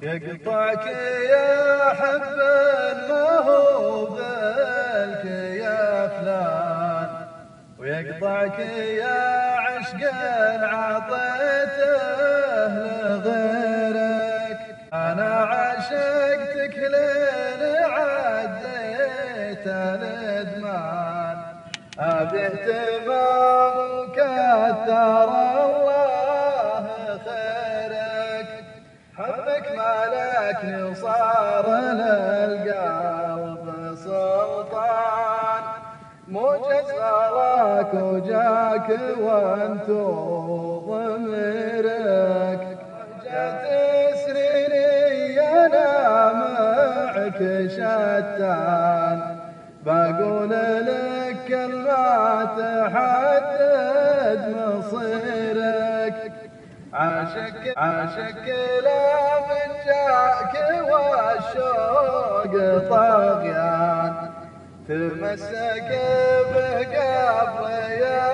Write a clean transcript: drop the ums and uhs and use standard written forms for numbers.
يقطعك يا حب ما هو بالك يا فلان، ويقطعك يا عشق عطيته لغيرك. أنا عشقتك لين عديت الإدمان، أبي اهتمام وكثر الله خيرك. حبك مالكني وصار للقلب سلطان، موجز غلاك وجاك وانت ضميرك. جات سنيني انا معك شتان، بقول لك كلمات تحدد مصيرك. عاشق لا من جاك والشوق طغيان، تمسك به قبل يا